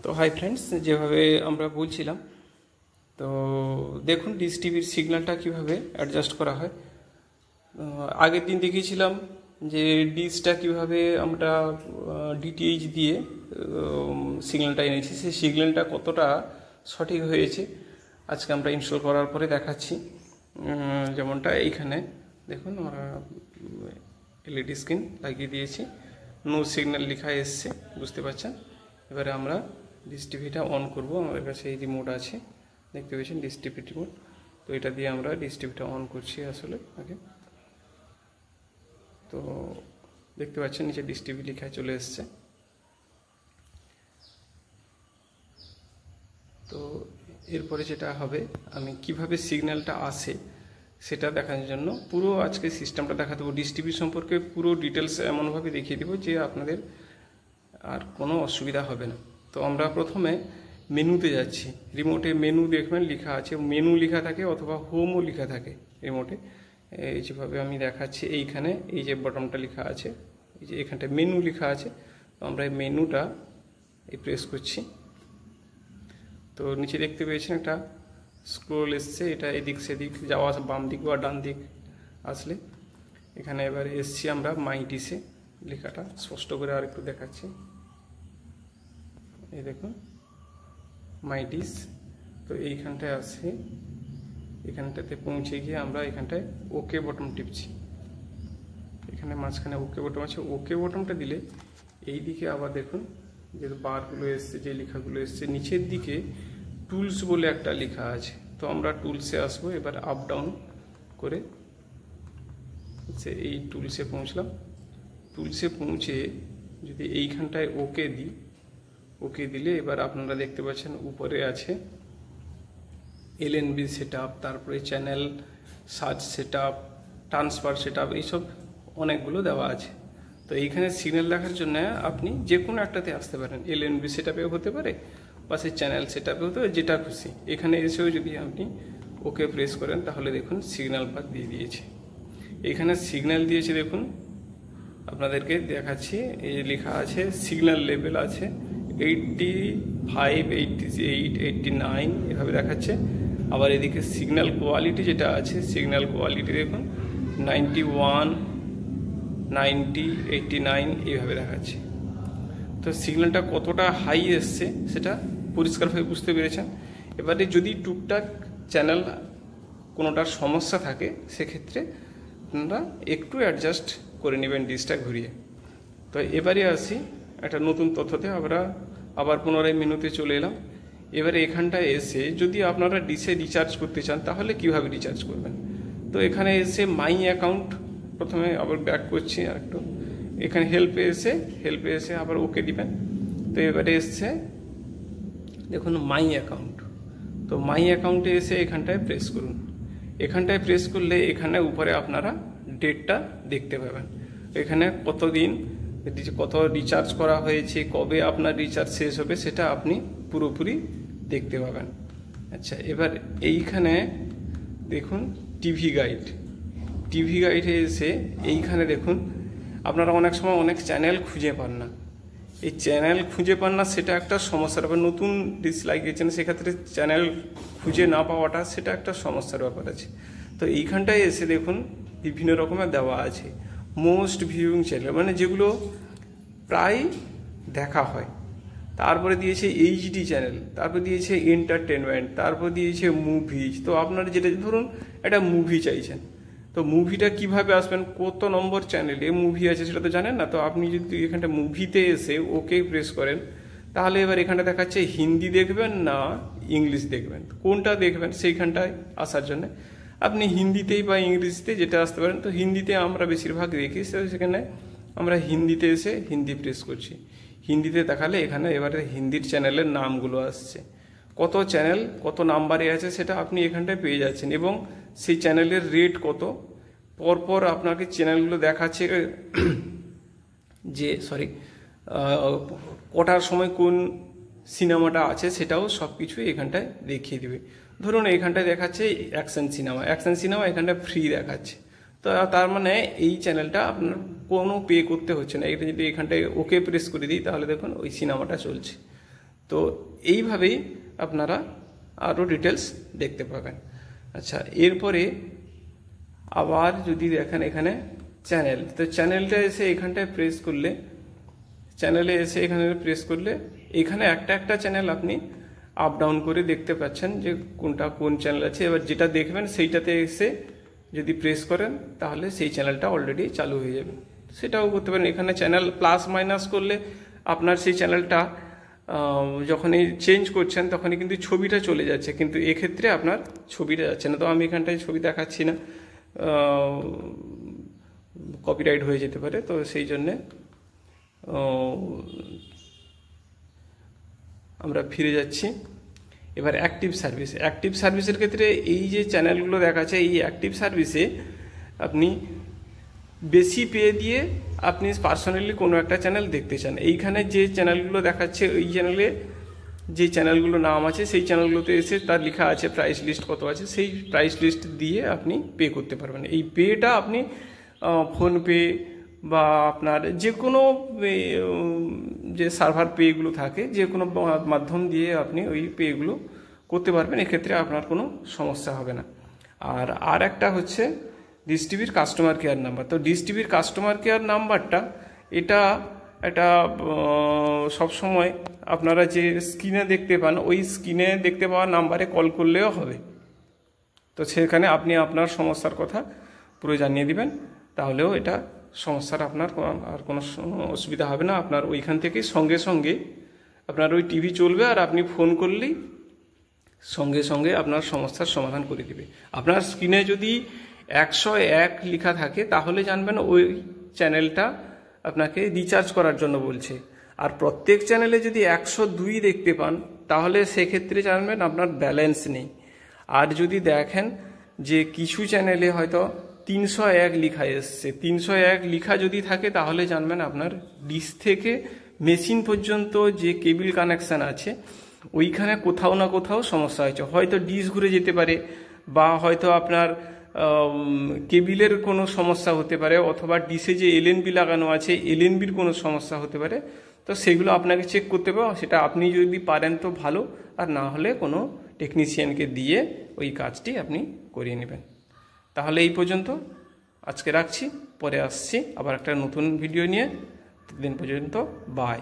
তো hi friends, যেভাবে আমরা বলছিলাম, তো দেখুন ডিশ টিভির সিগন্যালটা কীভাবে অ্যাডজাস্ট করা হয়। আগের দিন দেখিয়েছিলাম যে ডিশটা কীভাবে আমরা ডিটিএইচ দিয়ে সিগন্যালটা এনেছি, সেই সিগন্যালটা কতটা সঠিক হয়েছে আজকে আমরা ইনস্টল করার পরে দেখাচ্ছি। যেমনটা এইখানে দেখুন আমরা এলইডি স্ক্রিন লাগিয়ে দিয়েছি, নো সিগন্যাল লেখা এসছে, বুঝতে পারছেন। এবারে আমরা ডিশ টিভিটা অন করব। আমাদের কাছে এই রিমোট আছে, দেখতে পেয়েছেন ডিশ টিভি রিমোট। তো এটা দিয়ে আমরা ডিশ টিভিটা অন করছি আসলে আগে। তো দেখতে পাচ্ছেন নিচে ডিশ টিভি লেখা চলে এসছে। তো এরপরে যেটা হবে, আমি কিভাবে সিগন্যালটা আসে সেটা দেখানোর জন্য পুরো আজকে সিস্টেমটা দেখা দেবো। ডিশ টিভি সম্পর্কে পুরো ডিটেলস এমনভাবে দেখিয়ে দেবো যে আপনাদের আর কোনো অসুবিধা হবে না। তো আমরা প্রথমে মেনুতে যাচ্ছি। রিমোটে মেনু দেখবেন লেখা আছে, মেনু লেখা থাকে অথবা হোমও লেখা থাকে রিমোটে। এই যেভাবে আমি দেখাচ্ছি, এইখানে এই যে বটমটা লেখা আছে, এই যে এখানটায় মেনু লেখা আছে। তো আমরা এই মেনুটা প্রেস করছি। তো নিচে দেখতে পেয়েছেন একটা স্ক্রোল এসছে, এটা এদিক সেদিক যাওয়া, বাম দিক বা ডান দিক আসলে। এখানে এবার এসছি আমরা মাই ডিশে, লেখাটা স্পষ্ট করে আর একটু দেখাচ্ছি। এই দেখুন মাই ডিশ। তো এইখানটায় আসে, এখানটাতে পৌঁছে গিয়ে আমরা এখানটায় ওকে বটম টিপছি। এখানে মাঝখানে ওকে বটম আছে, ওকে বটমটা দিলে এই দিকে আবার দেখুন যে বারগুলো এসছে, যে লেখাগুলো এসছে, নিচের দিকে টুলস বলে একটা লেখা আছে। তো আমরা টুলসে আসবো, এবার আপ ডাউন করে এই টুলসে পৌঁছলাম। টুলসে পৌঁছে যদি এইখানটায় ওকে দিই, ওকে দিলে এবার আপনারা দেখতে পাচ্ছেন উপরে আছে এলএনবি সেট আপ, তারপরে channel search set up, transfer set up, এইসব অনেকগুলো দেওয়া আছে। তো এইখানে সিগন্যাল দেখার জন্য আপনি যে কোনো একটাতে আসতে পারেন, এলএনবি সেট আপেও হতে পারে বা সেই চ্যানেল সেট আপেও হতে পারে, যেটা খুশি। এখানে এসেও যদি আপনি ওকে প্রেস করেন তাহলে দেখুন সিগন্যাল বার দিয়ে দিয়েছে। এখানে সিগন্যাল দিয়েছে দেখুন, আপনাদেরকে দেখাচ্ছি। এই লেখা আছে সিগন্যাল লেভেল আছে 85, 88, 89 এভাবে দেখাচ্ছে। আবার এদিকে সিগন্যাল কোয়ালিটি যেটা আছে, সিগন্যাল কোয়ালিটি দেখুন 91, 90, 89 এইভাবে দেখাচ্ছে। তো সিগন্যালটা কতটা হাই এসছে সেটা পরিষ্কারভাবে বুঝতে পেরেছেন। এবারে যদি টুকটাক চ্যানেল কোনোটার সমস্যা থাকে সেক্ষেত্রে আপনারা একটু অ্যাডজাস্ট করে নেবেন ডিশটা ঘুরিয়ে। তো এবারে আসি একটা নতুন তথ্যতে, আমরা আবার পুনরায় মেনুতে চলে এলাম। এবারে এখানটায় এসে যদি আপনারা ডিশে রিচার্জ করতে চান তাহলে কিভাবে রিচার্জ করবেন। তো এখানে এসে মাই অ্যাকাউন্ট, প্রথমে আবার ব্যাক করছি আর একটু, এখানে হেল্পে এসে আবার ওকে দিবেন। তো এবারে এসছে দেখুন মাই অ্যাকাউন্ট। তো মাই অ্যাকাউন্টে এসে এখানটায় প্রেস করুন। এখানটায় প্রেস করলে এখানে উপরে আপনারা ডেটটা দেখতে পাবেন। এখানে কতদিন কত রিচার্জ করা হয়েছে, কবে আপনার রিচার্জ শেষ হবে সেটা আপনি পুরোপুরি দেখতে পাবেন। আচ্ছা, এবার এইখানে দেখুন টিভি গাইডে এসে এইখানে দেখুন আপনারা অনেক সময় অনেক চ্যানেল খুঁজে পান না। এই চ্যানেল খুঁজে পান না, সেটা একটা সমস্যার ব্যাপার। নতুন ডিশ লাগিয়েছেন, সেক্ষেত্রে চ্যানেল খুঁজে না পাওয়াটা সেটা একটা সমস্যার ব্যাপার আছে। তো এইখানটায় এসে দেখুন বিভিন্ন রকমের দেওয়া আছে মোস্ট ভিউইং চ্যানেল, মানে যেগুলো প্রায় দেখা হয়। তারপরে দিয়েছে এইচডি চ্যানেল, তারপর দিয়েছে এন্টারটেনমেন্ট, তারপর দিয়েছে মুভিজ। তো আপনারা যেটা ধরুন একটা মুভি চাইছেন, তো মুভিটা কিভাবে আসবেন, কত নম্বর চ্যানেলে মুভি আছে সেটা তো জানেন না। তো আপনি যদি এখানটা মুভিতে এসে ওকে প্রেস করেন তাহলে এবার এখানটা দেখাচ্ছে হিন্দি দেখবেন না ইংলিশ দেখবেন, কোনটা দেখবেন সেইখানটায় আসার জন্য আপনি হিন্দিতেই বা ইংরেজিতে যেটা আসতে পারেন। তো হিন্দিতে আমরা বেশিরভাগ দেখি, সেখানে আমরা হিন্দিতে এসে হিন্দি প্রেস করছি। হিন্দিতে দেখালে এখানে এবারে হিন্দির চ্যানেলের নামগুলো আসছে, কত চ্যানেল কত নাম্বারে আছে সেটা আপনি এখানটায় পেয়ে যাচ্ছেন, এবং সেই চ্যানেলের রেট কত, পরপর আপনাকে চ্যানেলগুলো দেখাচ্ছে যে কটার সময় কোন সিনেমাটা আছে সেটাও সব কিছু এখানটায় দেখিয়ে দেবে। ধরুন এখানটায় দেখাচ্ছে অ্যাকশন সিনেমা এখানটায় ফ্রি দেখাচ্ছে। তো তার মানে এই চ্যানেলটা আপনার কোনো পে করতে হচ্ছে না। এটা যদি এখানটায় ওকে প্রেস করে দিই তাহলে দেখুন ওই সিনেমাটা চলছে। তো এইভাবেই আপনারা আরও ডিটেলস দেখতে পাবেন। আচ্ছা, এরপরে আবার যদি দেখেন এখানে চ্যানেল, তো চ্যানেলটা এসে এখানটায় প্রেস করলে, চ্যানেলে এসে এখানে প্রেস করলে এখানে একটা একটা চ্যানেল আপনি আপ ডাউন করে দেখতে পাচ্ছেন যে কোনটা কোন চ্যানেল আছে। এবার যেটা দেখবেন সেইটাতে এসে যদি প্রেস করেন তাহলে সেই চ্যানেলটা অলরেডি চালু হয়ে যাবে। সেটাও করতে পারেন। এখানে চ্যানেল প্লাস মাইনাস করলে আপনার সেই চ্যানেলটা যখনই চেঞ্জ করছেন তখনই কিন্তু ছবিটা চলে যাচ্ছে, কিন্তু এক্ষেত্রে আপনার ছবিটা যাচ্ছে না। তো আমি এখানটায় ছবি দেখাচ্ছি না, কপিরাইট হয়ে যেতে পারে, তো সেই জন্যে আমরা ফিরে যাচ্ছি। এবার অ্যাক্টিভ সার্ভিস, অ্যাক্টিভ সার্ভিসের ক্ষেত্রে এই যে চ্যানেলগুলো দেখাচ্ছে, এই অ্যাক্টিভ সার্ভিসে আপনি বেশি পে দিয়ে আপনি পার্সোনালি কোনো একটা চ্যানেল দেখতে চান, এইখানে যে চ্যানেলগুলো দেখাচ্ছে ওই চ্যানেলে যে চ্যানেলগুলো নাম আছে সেই চ্যানেলগুলোতে এসে তার লেখা আছে প্রাইস লিস্ট কত আছে, সেই প্রাইস লিস্ট দিয়ে আপনি পে করতে পারবেন। এই পেটা আপনি ফোনপে বা আপনার যে কোনো যে সার্ভার পেগুলো থাকে যে কোনো মাধ্যম দিয়ে আপনি ওই পেগুলো করতে পারবেন, এক্ষেত্রে আপনার কোনো সমস্যা হবে না। আর একটা হচ্ছে ডিশ টিভির কাস্টমার কেয়ার নাম্বার। তো ডিশ টিভির কাস্টমার কেয়ার নাম্বারটা এটা সবসময় আপনারা যে স্ক্রিনে দেখতে পান ওই স্ক্রিনে দেখতে পাওয়া নাম্বারে কল করলেও হবে। তো সেখানে আপনি আপনার সমস্যার কথা পুরো জানিয়ে দিবেন, তাহলেও এটা সমস্যার আপনার আর কোনো অসুবিধা হবে না। আপনার ওইখান থেকে সঙ্গে সঙ্গে আপনার ওই টিভি চলবে, আর আপনি ফোন করলেই সঙ্গে সঙ্গে আপনার সমস্যার সমাধান করে দিবে। আপনার স্ক্রিনে যদি 101 লেখা থাকে তাহলে জানবেন ওই চ্যানেলটা আপনাকে রিচার্জ করার জন্য বলছে, আর প্রত্যেক চ্যানেলে যদি 102 দেখতে পান তাহলে সেক্ষেত্রে জানবেন আপনার ব্যালেন্স নেই। আর যদি দেখেন যে কিছু চ্যানেলে হয়তো 301 লেখা এসছে, 301 লেখা যদি থাকে তাহলে জানবেন আপনার ডিশ থেকে মেশিন পর্যন্ত যে কেবিল কানেকশান আছে ওইখানে কোথাও না কোথাও সমস্যা হয়েছে। হয়তো ডিশ ঘুরে যেতে পারে, বা হয়তো আপনার কেবিলের কোনো সমস্যা হতে পারে, অথবা ডিশে যে এলএনবি লাগানো আছে এলএনবির কোনো সমস্যা হতে পারে। তো সেগুলো আপনাকে চেক করতে হবে, সেটা আপনি যদি পারেন তো ভালো, আর না হলে কোনো টেকনিশিয়ানকে দিয়ে ওই কাজটি আপনি করিয়ে নেবেন। তাহলে এই পর্যন্ত আজকে রাখছি, পরে আসছি আবার একটা নতুন ভিডিও নিয়ে। ততদিন পর্যন্ত বাই।